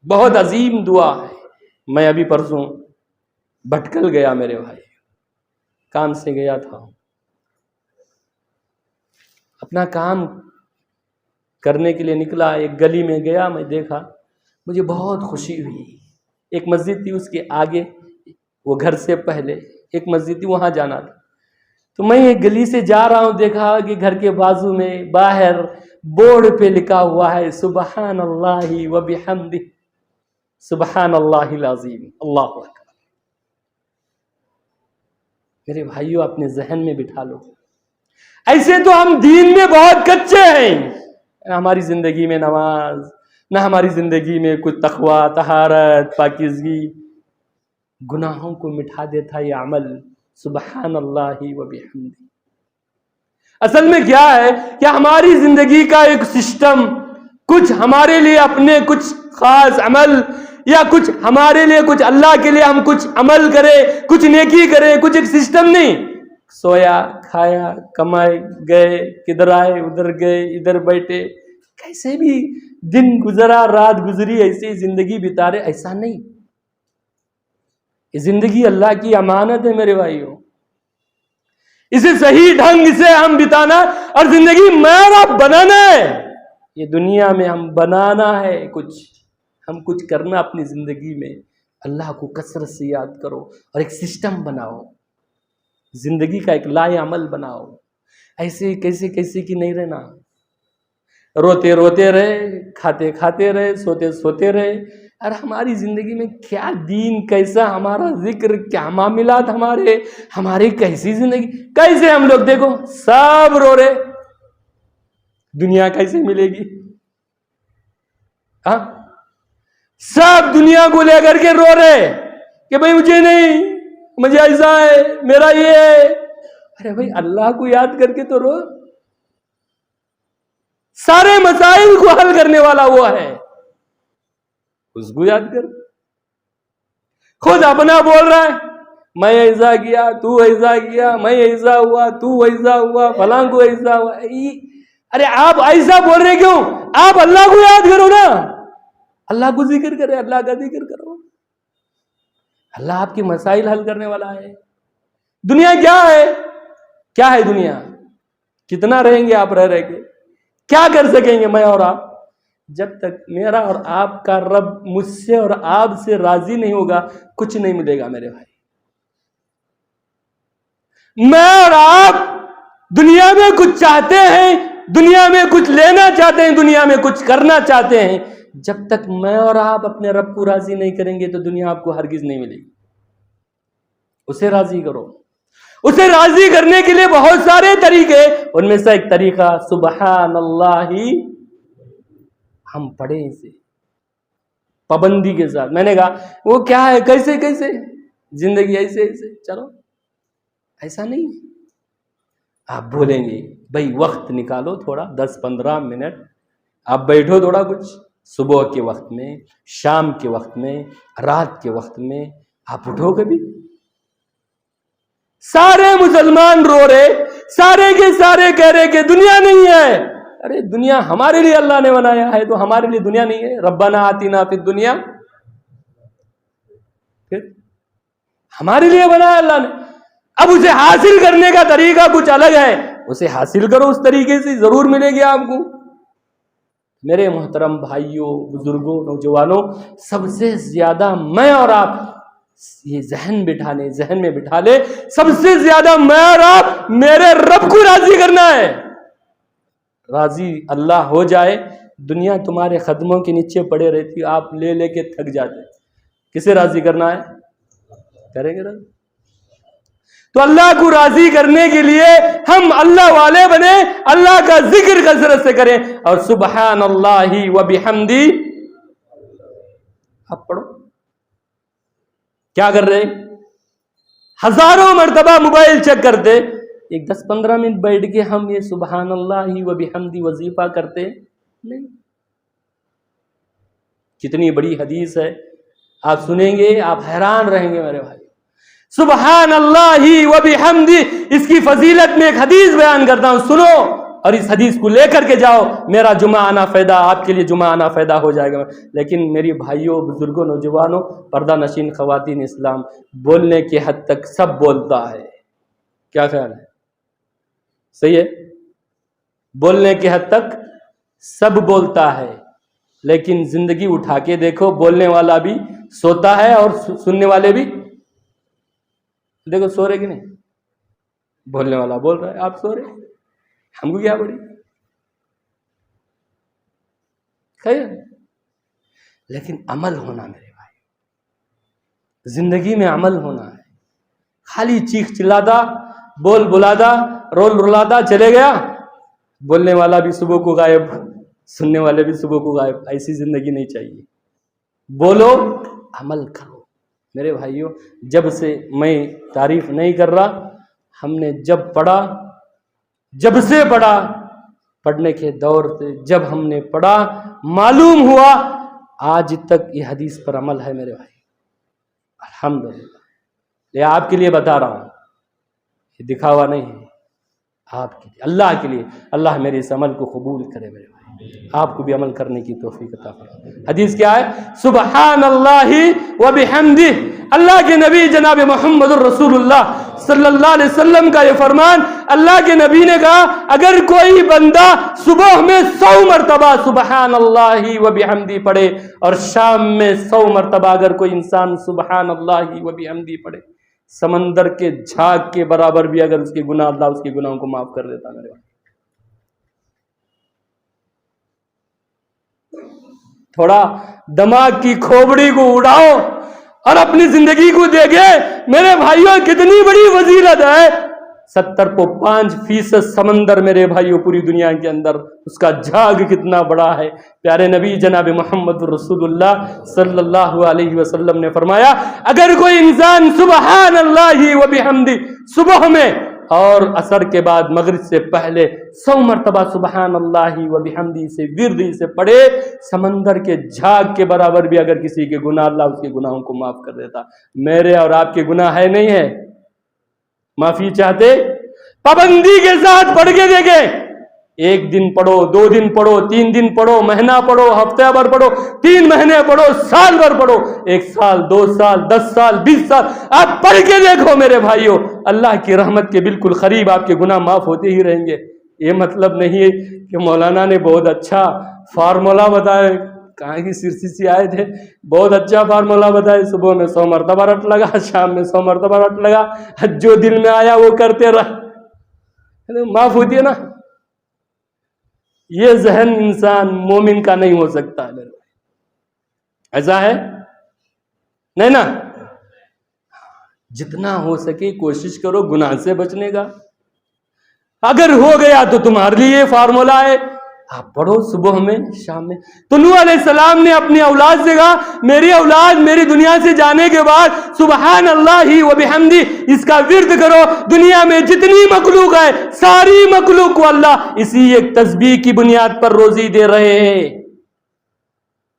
S1: بہت عظیم دعا ہے۔ میں ابھی پرسوں بھٹکل گیا میرے بھائی، کام سے گیا تھا، اپنا کام کرنے کے لیے نکلا، ایک گلی میں گیا، میں دیکھا، مجھے بہت خوشی ہوئی، ایک مسجد تھی اس کے آگے، وہ گھر سے پہلے ایک مسجد تھی، وہاں جانا تھا، تو میں ایک گلی سے جا رہا ہوں، دیکھا کہ گھر کے بازو میں باہر بورڈ پہ لکھا ہوا ہے سبحان اللہ و بحمدہ، سبحان اللہ العظیم، اللہ اکبر۔ میرے بھائیوں اپنے ذہن میں بٹھا لو، ایسے تو ہم دین میں بہت کچے ہیں، ہماری زندگی میں نماز، نہ ہماری زندگی میں کچھ تقوی، طہارت، پاکیزگی، گناہوں کو مٹھا دیتا یہ عمل. سبحان اللہ و بحمدہ. اصل میں کیا ہے کہ ہماری زندگی کا ایک سسٹم، کچھ ہمارے لیے اپنے کچھ خاص عمل، یا کچھ ہمارے لیے کچھ اللہ کے لیے ہم کچھ عمل کریں، کچھ نیکی کریں، کچھ ایک سسٹم نہیں. سویا کھایا کمائے گئے، کدھر آئے ادھر گئے، ادھر بیٹھے، کیسے بھی دن گزرا رات گزری ایسے ہی زندگی بتا رہے، ایسا نہیں. یہ زندگی اللہ کی امانت ہے میرے بھائیوں، اسے صحیح ڈھنگ سے ہم بتانا اور زندگی میرا بنانا ہے. یہ دنیا میں ہم بنانا ہے، ہم کچھ کرنا اپنی زندگی میں. اللہ کو کثرت سے یاد کرو اور ایک سسٹم بناؤ، زندگی کا ایک لائے عمل بناؤ. ایسے کیسے کی نہیں رہنا. روتے روتے رہے، کھاتے کھاتے رہے، سوتے سوتے رہے. اور ہماری زندگی میں کیا دین، کیسا ہمارا ذکر، کیا معاملات ہمارے کیسی زندگی، کیسے ہم لوگ دیکھو سب رو رہے. دنیا کیسے ملے گی؟ ہاں، سب دنیا کو لے کر کے رو رہے کہ بھئی مجھے نہیں، مجھے ایسا ہے، میرا یہ ہے. ارے بھئی اللہ کو یاد کر کے تو رو. سارے مسائل کو حل کرنے والا وہ ہے، اس کو یاد کر. خود اپنا بول رہا ہے میں ایسا کیا، تو ایسا کیا، میں ایسا ہوا، تو ایسا ہوا، فلاں کو ایسا ہوا. ارے آپ ایسا بول رہے کیوں؟ آپ اللہ کو یاد کرو نا، اللہ کو ذکر کرے، اللہ کا ذکر کرو. اللہ آپ کے مسائل حل کرنے والا ہے. دنیا کیا ہے؟ کیا ہے دنیا؟ کتنا رہیں گے آپ رہ کے؟ کیا کر سکیں گے میں اور آپ؟ جب تک میرا اور آپ کا رب مجھ سے اور آپ سے راضی نہیں ہوگا، کچھ نہیں ملے گا میرے بھائی. میں اور آپ دنیا میں کچھ چاہتے ہیں، دنیا میں کچھ لینا چاہتے ہیں، دنیا میں کچھ کرنا چاہتے ہیں، جب تک میں اور آپ اپنے رب کو راضی نہیں کریں گے تو دنیا آپ کو ہرگز نہیں ملے گی. اسے راضی کرو. اسے راضی کرنے کے لیے بہت سارے طریقے، ان میں سے ایک طریقہ سبحان اللہ. ہم پڑھیں اسے پابندی کے ساتھ. میں نے کہا وہ کیا ہے، کیسے زندگی ایسے چلو، ایسا نہیں. آپ بولیں گے بھائی وقت نکالو تھوڑا 10-15 منٹ، آپ بیٹھو تھوڑا کچھ، صبح کے وقت میں، شام کے وقت میں، رات کے وقت میں آپ اٹھو کبھی. سارے مسلمان رو رہے، سارے کے سارے کہہ رہے کہ دنیا نہیں ہے. ارے دنیا ہمارے لیے اللہ نے بنایا ہے، تو ہمارے لیے دنیا نہیں ہے. ربنا آتنا فی الدنیا، پھر ہمارے لیے بنایا اللہ نے. اب اسے حاصل کرنے کا طریقہ کچھ الگ ہے، اسے حاصل کرو اس طریقے سے، ضرور ملے گی آپ کو. میرے محترم بھائیوں، بزرگوں، نوجوانوں، سب سے زیادہ میں اور آپ یہ ذہن میں بٹھا لے، سب سے زیادہ میں اور آپ میرے رب کو راضی کرنا ہے. راضی اللہ ہو جائے، دنیا تمہارے قدموں کے نیچے پڑے رہتی، آپ لے کے تھک جاتے. کسے راضی کرنا ہے؟ کریں گے راضی. تو اللہ کو راضی کرنے کے لیے ہم اللہ والے بنے، اللہ کا ذکر کثرت سے کریں. اور سبحان اللہ و بحمدی آپ پڑھو. کیا کر رہے؟ ہزاروں مرتبہ موبائل چیک کرتے، ایک 10-15 منٹ بیٹھ کے ہم یہ سبحان اللہ و بحمدی وظیفہ کرتے نہیں. کتنی بڑی حدیث ہے، آپ سنیں گے آپ حیران رہیں گے میرے بھائی. سبحان اللہ و بحمدی، اس کی فضیلت میں ایک حدیث بیان کرتا ہوں، سنو اور اس حدیث کو لے کر کے جاؤ. میرا جمعہ آنا فائدہ، آپ کے لیے جمعہ آنا فائدہ ہو جائے گا. لیکن میری بھائیوں، بزرگوں، نوجوانوں، پردہ نشین خواتین اسلام، بولنے کی حد تک سب بولتا ہے. کیا خیال ہے؟ صحیح ہے؟ بولنے کی حد تک سب بولتا ہے، لیکن زندگی اٹھا کے دیکھو، بولنے والا بھی سوتا ہے اور سننے والے بھی دیکھو سو رہے کہ نہیں. بولنے والا بول رہا ہے، آپ سو رہے، ہم کو کیا پڑی. خیر، لیکن عمل ہونا میرے بھائی، زندگی میں عمل ہونا ہے. خالی چیخ چلاتا، بول بلاتا، رول رلاتا چلے گیا، بولنے والا بھی صبح کو غائب، سننے والے بھی صبح کو غائب. ایسی زندگی نہیں چاہیے. بولو عمل کرو. میرے بھائیوں جب سے میں تعریف نہیں کر رہا, ہم نے جب سے پڑھا, پڑھنے کے دور سے جب ہم نے پڑھا معلوم ہوا آج تک یہ حدیث پر عمل ہے میرے بھائی, الحمدللہ. یہ آپ کے لیے بتا رہا ہوں, یہ دکھاوا نہیں ہے, آپ کے لیے, اللہ کے لیے. اللہ میرے اس عمل کو قبول کرے میرے بھائی, آپ کو بھی عمل کرنے کی توفیق عطا فرمائے. حدیث کیا ہے؟ سبحان اللہ و بحمدہ. اللہ کے نبی جناب محمد الرسول اللہ صلی اللہ علیہ وسلم کا یہ فرمان, اللہ کے نبی نے کہا اگر کوئی بندہ صبح میں 100 مرتبہ سبحان اللہ و بحمدہ پڑھے اور شام میں 100 مرتبہ اگر کوئی انسان سبحان اللہ و بحمدہ پڑھے, سمندر کے جھاگ کے برابر بھی اگر اس کے گناہ, اللہ اس کے گناہوں کو معاف کر دیتا میرے بھائی. تھوڑا دماغ کی کھوپڑی کو اڑاؤ اور اپنی زندگی کو دیکھے میرے بھائیوں, کتنی بڑی فضیلت ہے. 70.5% سمندر میرے بھائیوں پوری دنیا کے اندر, اس کا جھاگ کتنا بڑا ہے. پیارے نبی جناب محمد رسول اللہ صلی اللہ علیہ وسلم نے فرمایا اگر کوئی انسان سبحان اللہ و بحمدہ صبح میں اور عصر کے بعد مغرب سے پہلے 100 مرتبہ سبحان اللہ و بحمدہ سے ورد سے پڑھے, سمندر کے جھاگ کے برابر بھی اگر کسی کے گناہ, اللہ اس کے گناہوں کو معاف کر دیتا. میرے اور آپ کے گناہ ہے نہیں ہے؟ معافی چاہتے؟ پابندی کے ساتھ پڑھ کے دیکھیں. 1 دن پڑھو, 2 دن پڑھو, 3 دن پڑھو, مہینہ پڑھو, ہفتہ بھر پڑھو, 3 مہینے پڑھو, سال بھر پڑھو, 1 سال, 2 سال, 10 سال, 20 سال, آپ پڑھ کے دیکھو میرے بھائیوں, اللہ کی رحمت کے بالکل قریب آپ کے گناہ معاف ہوتے ہی رہیں گے. یہ مطلب نہیں ہے کہ مولانا نے بہت اچھا فارمولا بتایا, کہاں کی سرسی سے آئے تھے, بہت اچھا فارمولا بتایا, صبح میں 100 مرتبہ رٹ لگا, شام میں 100 مرتبہ رٹ لگا, جو دل میں آیا وہ کرتے رہ, معاف ہوتی ہے نا. یہ ذہن انسان مومن کا نہیں ہو سکتا ہے. ایسا ہے نہیں نا. جتنا ہو سکے کوشش کرو گناہ سے بچنے کا. اگر ہو گیا تو تمہارے لیے فارمولا ہے, آپ پڑھو صبح میں, شام میں. تو نوح علیہ السلام نے اپنی اولاد سے کہا میری اولاد میری دنیا سے جانے کے بعد سبحان اللہ و بحمدہ اس کا ورد کرو. دنیا میں جتنی مخلوق ہے ساری مخلوق کو اللہ اسی ایک تسبیح کی بنیاد پر روزی دے رہے ہیں.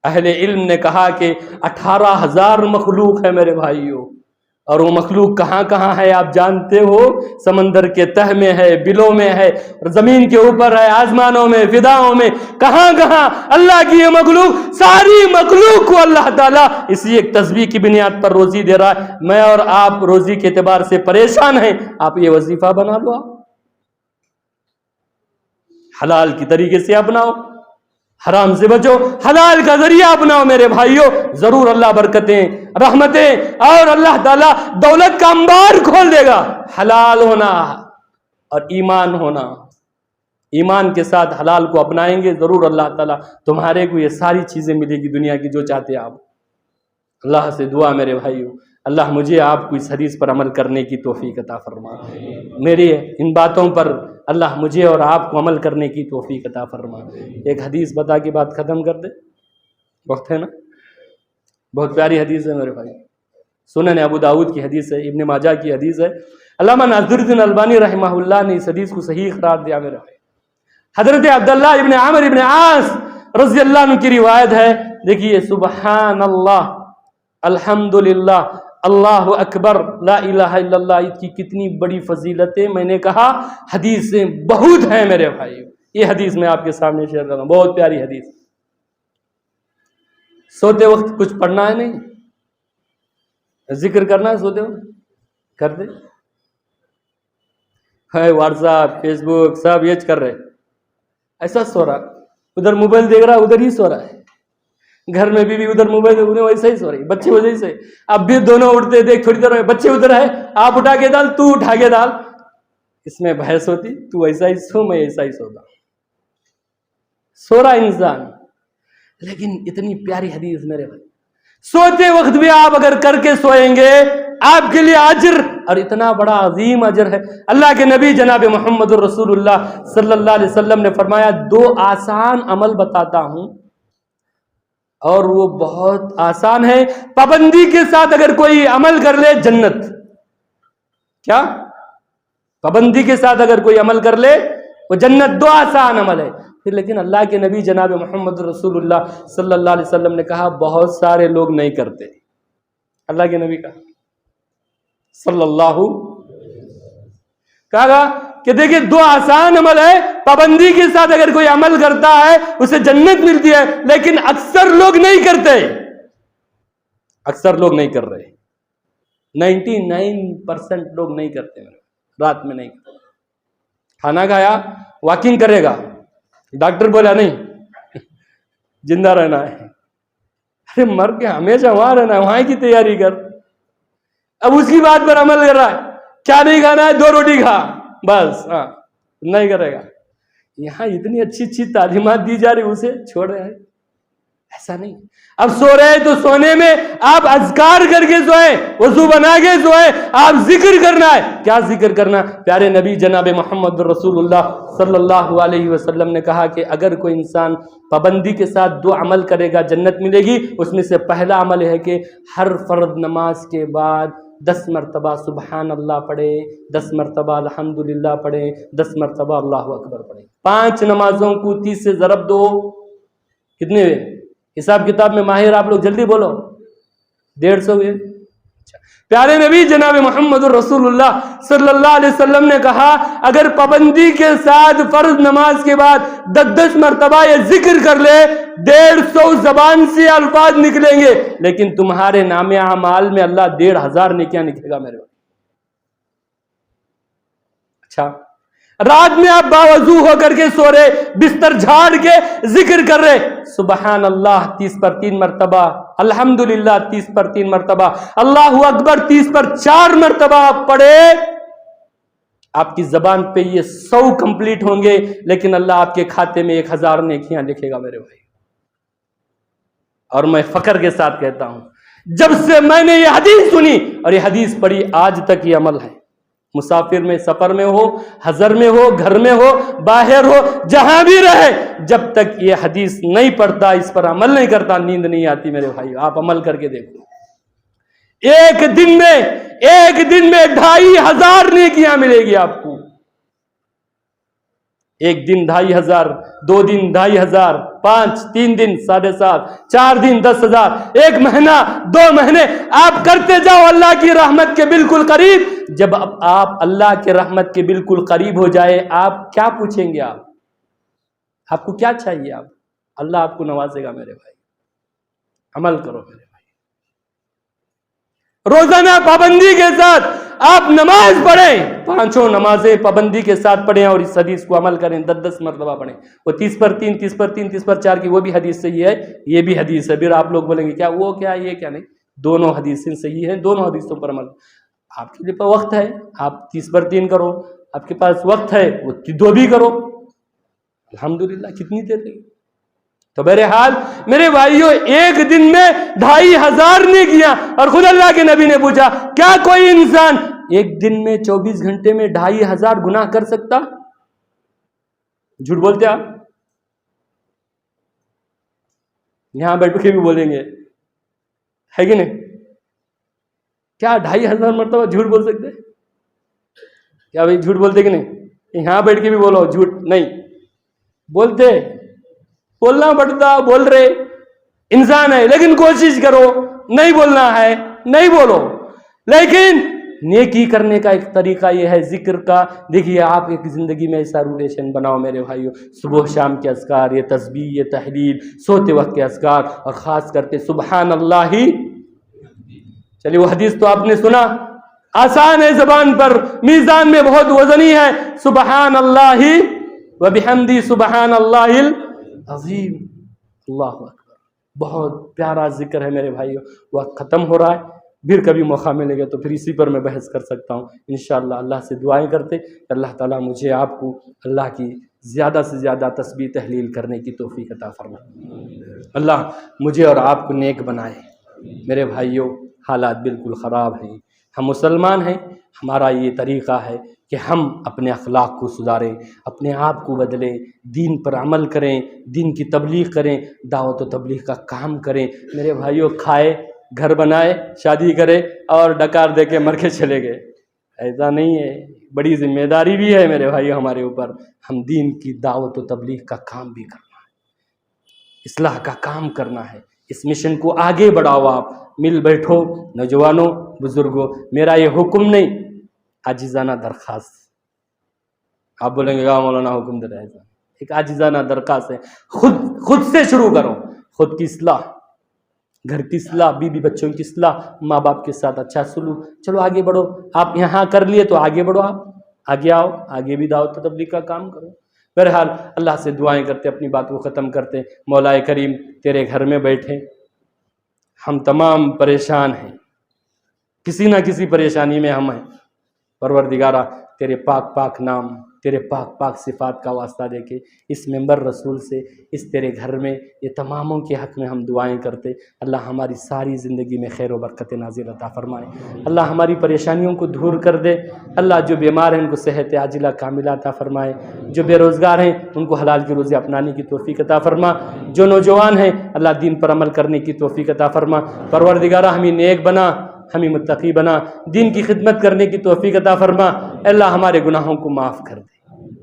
S1: اہل علم نے کہا کہ 18,000 مخلوق ہے میرے بھائیوں, اور وہ مخلوق کہاں کہاں ہے آپ جانتے ہو؟ سمندر کے تہ میں ہے, بلوں میں ہے, زمین کے اوپر ہے, آسمانوں میں, فضاؤں میں, کہاں کہاں اللہ کی یہ مخلوق, ساری مخلوق کو اللہ تعالیٰ اسی ایک تسبیح کی بنیاد پر روزی دے رہا ہے. میں اور آپ روزی کے اعتبار سے پریشان ہیں, آپ یہ وظیفہ بنا لو, آپ حلال کی طریقے سے اپناؤ, حرام سے بچو, حلال کا ذریعہ اپناؤ میرے بھائیوں. ضرور اللہ برکتیں, رحمتیں اور اللہ تعالیٰ دولت کا انبار کھول دے گا. حلال ہونا اور ایمان ہونا, ایمان کے ساتھ حلال کو اپنائیں گے ضرور اللہ تعالیٰ تمہارے کو یہ ساری چیزیں ملے گی دنیا کی جو چاہتے آپ. اللہ سے دعا میرے بھائیوں, اللہ مجھے آپ کو اس حدیث پر عمل کرنے کی توفیق عطا فرما. میری ان باتوں پر اللہ مجھے اور آپ کو عمل کرنے کی توفیق عطا فرما. ایک حدیث بتا کے بات ختم کر دے, وقت ہے نا؟ بہت پیاری حدیث ہے میرے بھائی, سنن ابو داؤد کی حدیث ہے, ابن ماجہ کی حدیث ہے. علامہ ناصرالدین البانی رحمہ اللہ نے اس حدیث کو صحیح قرار دیا میرے بھائی. حضرت عبداللہ ابن عامر ابن عاص رضی اللہ عنہ کی روایت ہے. دیکھیے, سبحان اللہ, الحمدللہ, اللہ اکبر, لا الہ الا اللہ, اس کی کتنی بڑی فضیلتیں میں نے کہا حدیثیں بہت ہیں میرے بھائی. یہ حدیث میں آپ کے سامنے شیئر کرتا ہوں, بہت پیاری حدیث. سوتے وقت کچھ پڑھنا ہے نہیں, ذکر کرنا ہے, سوتے وقت کر دے. واٹس ایپ, فیس بک سب یہ کر رہے, ایسا سو رہا, ادھر موبائل دیکھ رہا ادھر ہی سو رہا ہے, گھر میں بھی ادھر موبائل ویسا ہی سو رہی, بچے ویسے سے. اب بھی دونوں اٹھتے, دیکھ تھوڑی دیر بچے ادھر ہے, آپ اٹھا کے ڈال, تو اٹھا کے ڈال, اس میں بحث ہوتی, تو ایسا ہی سو, میں ایسا ہی سوتا. سو رہا انسان, لیکن اتنی پیاری حدیث میرے بھائی. سوتے وقت بھی آپ اگر کر کے سوئیں گے آپ کے لیے اجر اور اتنا بڑا عظیم اجر ہے۔ اللہ کے نبی جناب محمد الرسول اللہ صلی اللہ علیہ وسلم نے فرمایا 2 آسان عمل بتاتا ہوں اور وہ بہت آسان ہے، پابندی کے ساتھ اگر کوئی عمل کر لے جنت۔ کیا؟ پابندی کے ساتھ اگر کوئی عمل کر لے وہ جنت۔ 2 آسان عمل ہے۔ پھر لیکن اللہ کے نبی جناب محمد رسول اللہ صلی اللہ علیہ وسلم نے کہا بہت سارے لوگ نہیں کرتے۔ اللہ کے نبی کہا صلی اللہ کہا کہ دیکھیں 2 آسان عمل ہے، پابندی کے ساتھ اگر کوئی عمل کرتا ہے اسے جنت ملتی ہے، لیکن اکثر لوگ نہیں کرتے، اکثر لوگ نہیں کر رہے، 99% لوگ نہیں کرتے۔ رات میں نہیں کرتے، کھانا کھایا واکنگ کرے گا، ڈاکٹر بولا نہیں زندہ رہنا ہے، ارے مر کے ہمیشہ وہاں رہنا ہے، وہاں کی تیاری کر۔ اب اس کی بات پر عمل کر رہا ہے، کیا نہیں کھانا ہے؟ 2 روٹی کھا بس، ہاں نہیں کرے گا۔ یہاں اتنی اچھی اچھی تعلیمات دی جا رہی، اسے چھوڑ رہے ہیں، ایسا نہیں۔ اب سو رہے تو سونے میں آپ اذکار کر کے سوئیں، وضو بنا کے سوئیں، آپ ذکر کرنا ہے۔ کیا ذکر کرنا؟ پیارے نبی جناب محمد رسول اللہ صلی اللہ علیہ وسلم نے کہا کہ اگر کوئی انسان پابندی کے ساتھ 2 عمل کرے گا جنت ملے گی۔ اس میں سے پہلا عمل ہے کہ ہر فرض نماز کے بعد 10 مرتبہ سبحان اللہ پڑھے، 10 مرتبہ الحمدللہ پڑھے، 10 مرتبہ اللہ اکبر پڑھے۔ 5 نمازوں کو 30 سے ضرب دو، کتنے ہوئے؟ حساب کتاب میں ماہر آپ لوگ جلدی بولو، 150 ہوئے۔ پیارے نبی جناب محمد رسول اللہ صلی اللہ علیہ وسلم نے کہا اگر پابندی کے ساتھ فرض نماز کے بعد 10 مرتبہ یہ ذکر کر لے، 150 زبان سے الفاظ نکلیں گے، لیکن تمہارے نام اعمال میں اللہ 1500 نیکیاں لکھے گا میرے بھائی۔ اچھا، رات میں آپ باوضو ہو کر کے سو رہے، بستر جھاڑ کے ذکر کر رہے، سبحان اللہ 30 پر 3 مرتبہ، الحمدللہ 30 پر 3 مرتبہ، اللہ اکبر 30 پر 4 مرتبہ آپ پڑھے، آپ کی زبان پہ یہ 100 کمپلیٹ ہوں گے، لیکن اللہ آپ کے کھاتے میں 1000 نیکیاں لکھے گا میرے بھائی۔ اور میں فخر کے ساتھ کہتا ہوں جب سے میں نے یہ حدیث سنی اور یہ حدیث پڑھی آج تک یہ عمل ہے۔ مسافر میں، سفر میں ہو، حضر میں ہو، گھر میں ہو، باہر ہو، جہاں بھی رہے، جب تک یہ حدیث نہیں پڑھتا، اس پر عمل نہیں کرتا، نیند نہیں آتی میرے بھائی۔ آپ عمل کر کے دیکھو، ایک دن میں 2500 نیکیاں ملے گی آپ کو۔ ایک دن 2500، 2 دن 2500، 5 3 دن 7.5، 4 دن 10,000، 1 مہینہ 2 مہینے آپ کرتے جاؤ اللہ کی رحمت کے بالکل قریب۔ جب آپ اللہ کے رحمت کے بالکل قریب ہو جائے، آپ کیا پوچھیں گے؟ آپ کو کیا چاہیے؟ اللہ آپ کو نوازے گا میرے بھائی۔ عمل کرو میرے بھائی، روزانہ پابندی کے ساتھ آپ نماز پڑھیں، 5 نمازیں پابندی کے ساتھ پڑھیں اور اس حدیث کو عمل کریں، 10 مرتبہ پڑھیں۔ وہ 30 پر 3، 30 پر 3، 30 پر 4 کی وہ بھی حدیث صحیح ہے، یہ بھی حدیث ہے۔ پھر آپ لوگ بولیں گے کیا وہ کیا یہ کیا؟ نہیں، دونوں حدیثیں صحیح ہیں، دونوں حدیثوں پر عمل۔ آپ کے لیے وقت ہے، آپ 30 پر 3 کرو، آپ کے پاس وقت ہے وہ 2 بھی کرو، الحمدللہ کتنی دیر لگی۔ تو بہرحال میرے بھائیوں، ایک دن میں 2500 نیکیاں، اور خود اللہ کے نبی نے پوچھا کیا کوئی انسان ایک دن میں 24 گھنٹے میں 2500 گناہ کر سکتا؟ جھوٹ بولتے آپ؟ یہاں بیٹھ کے بھی بولیں گے، ہے کہ نہیں؟ کیا 2500 مرتبہ جھوٹ بول سکتے؟ کیا بھائی جھوٹ بولتے کہ نہیں؟ یہاں بیٹھ کے بھی بولو جھوٹ نہیں بولتے، بولنا پڑتا، بول رہے انسان ہے، لیکن کوشش کرو نہیں بولنا ہے، نہیں بولو۔ لیکن نیکی کرنے کا ایک طریقہ یہ ہے ذکر کا۔ دیکھیے آپ ایک زندگی میں ایسا روٹیشن بناؤ میرے بھائیوں، صبح شام کے اذکار، یہ تسبیح، یہ تحلیل، سوتے وقت کے اذکار، اور خاص کر کے سبحان اللہ ہی۔ چلیے وہ حدیث تو آپ نے سنا، آسان ہے زبان پر، میزان میں بہت وزنی ہے، سبحان اللہ و بحمدی سبحان اللہ العظیم، اللہ اکبر۔ بہت پیارا ذکر ہے میرے بھائیوں۔ وقت ختم ہو رہا ہے، پھر کبھی موقع ملے گا تو پھر اسی پر میں بحث کر سکتا ہوں انشاءاللہ۔ اللہ سے دعائیں کرتے کہ اللہ تعالیٰ مجھے آپ کو اللہ کی زیادہ سے زیادہ تسبیح تحلیل کرنے کی توفیق عطا فرمائے۔ اللہ مجھے اور آپ کو نیک بنائے۔ میرے بھائیوں، حالات بالکل خراب ہیں، ہم مسلمان ہیں، ہمارا یہ طریقہ ہے کہ ہم اپنے اخلاق کو سدھاریں، اپنے آپ کو بدلیں، دین پر عمل کریں، دین کی تبلیغ کریں، دعوت و تبلیغ کا کام کریں۔ میرے بھائیوں، کھائے، گھر بنائے، شادی کرے اور ڈکار دے کے مر کے چلے گئے، ایسا نہیں ہے۔ بڑی ذمہ داری بھی ہے میرے بھائیوں ہمارے اوپر، ہم دین کی دعوت و تبلیغ کا کام بھی کرنا ہے، اصلاح کا کام کرنا ہے۔ اس مشن کو آگے بڑھاؤ، آپ مل بیٹھو، نوجوانوں، بزرگوں، میرا یہ حکم نہیں، عاجزانہ درخواست۔ آپ بولیں گے مولانا حکم دے رہے ہیں، ایک عاجزانہ درخواست ہے، خود سے شروع کرو، خود کی اصلاح، گھر کی اصلاح، بیوی بچوں کی اصلاح، ماں باپ کے ساتھ اچھا سلوک، چلو آگے بڑھو۔ آپ یہاں کر لیے تو آگے بڑھو، آپ آگے آؤ، آگے بھی دعوت و تبلیغ کا کام کرو۔ بہرحال اللہ سے دعائیں کرتے اپنی بات کو ختم کرتے، مولا کریم تیرے گھر میں بیٹھے ہم تمام پریشان ہیں، کسی نہ کسی پریشانی میں ہم ہیں، پروردگارہ تیرے پاک نام، تیرے پاک صفات کا واسطہ دے کے اس ممبر رسول سے، اس تیرے گھر میں یہ تماموں کے حق میں ہم دعائیں کرتے، اللہ ہماری ساری زندگی میں خیر و برکت نازل عطا فرمائے، اللہ ہماری پریشانیوں کو دور کر دے، اللہ جو بیمار ہیں ان کو صحت عاجلہ کاملہ عطا فرمائے، جو بے روزگار ہیں ان کو حلال کی روزی اپنانے کی توفیق عطا فرما، جو نوجوان ہیں اللہ دین پر عمل کرنے کی توفیق عطا فرما، پروردگارہ ہمیں نیک بنا، ہمیں متقی بنا، دین کی خدمت کرنے کی توفیق عطا فرما، اللہ ہمارے گناہوں کو معاف کر دے،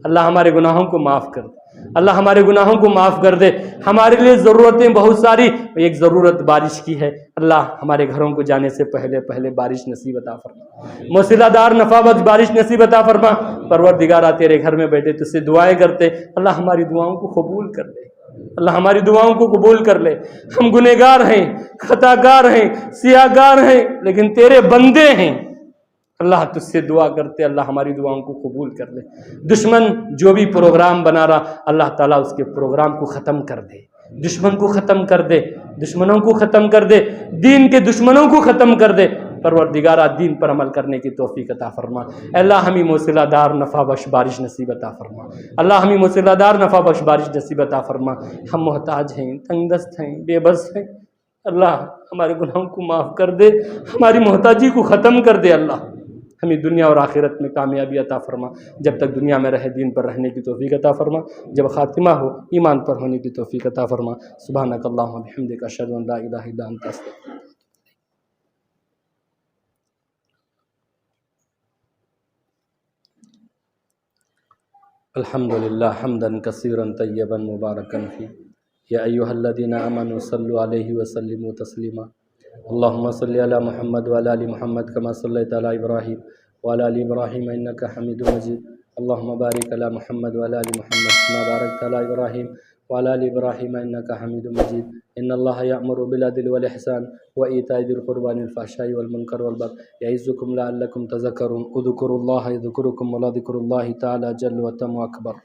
S1: اللہ ہمارے گناہوں کو معاف کر دے، اللہ ہمارے گناہوں کو معاف کر دے۔ ہمارے لیے ضرورتیں بہت ساری، ایک ضرورت بارش کی ہے، اللہ ہمارے گھروں کو جانے سے پہلے بارش نصیب عطا فرما، موسلا دار نفع بخش بارش نصیب عطا فرما۔ پروردگارہ تیرے گھر میں بیٹھے تجھ سے دعائیں کرتے، اللہ ہماری دعاؤں کو قبول کر لے، اللہ ہماری دعاؤں کو قبول کر لے۔ ہم گنہگار ہیں، خطا کار ہیں، سیاہگار ہیں، لیکن تیرے بندے ہیں، اللہ تجھ سے دعا کرتے اللہ ہماری دعاؤں کو قبول کر لے۔ دشمن جو بھی پروگرام بنا رہا اللہ تعالیٰ اس کے پروگرام کو ختم کر دے، دشمن کو ختم کر دے، دشمنوں کو ختم کر دے، دین کے دشمنوں کو ختم کر دے، پروردگارہ دین پر عمل کرنے کی توفیق عطا فرما۔ اے اللہ ہمیں موصلہ دار نفع بخش بارش نصیب عطا فرما، اللہ ہمیں موصلہ دار نفع بخش بارش نصیب عطا فرما۔ ہم محتاج ہیں، تنگ دست ہیں، بے بس ہیں، اللہ ہمارے گناہوں کو معاف کر دے، ہماری محتاجی کو ختم کر دے، اللہ ہمیں دنیا اور آخرت میں کامیابی عطا فرما، جب تک دنیا میں رہے دین پر رہنے کی توفیق عطا فرما، جب خاتمہ ہو ایمان پر ہونے کی توفیق عطا فرما۔ سبحانک اللہم و بحمدک، اشہد ان لا الہ الا انت، استغفرک۔ الحمدللہ حمدا کثیرا طیبا مبارکا فیہ، یا ایہا الذین آمنوا صلوا علیہ وسلموا تسلیما، اللہم صلی علی محمد وعلی آل محمد کما صلیت علی ابراہیم وعلی آل ابراہیم انک حمید مجید، اللہم بارک علی محمد وعلی آل محمد کما بارکت علی ابراہیم وعلی آل ابراہیم انک حمید مجید۔ ان اللہ یأمر بالعدل والإحسان وإیتاء ذی القربى والفحشاء والمنکر والبغی یعظکم لعلکم تذکرون، اذکروا اللہ یذکرکم ولذکر اللہ تعالی جل وتم اکبر۔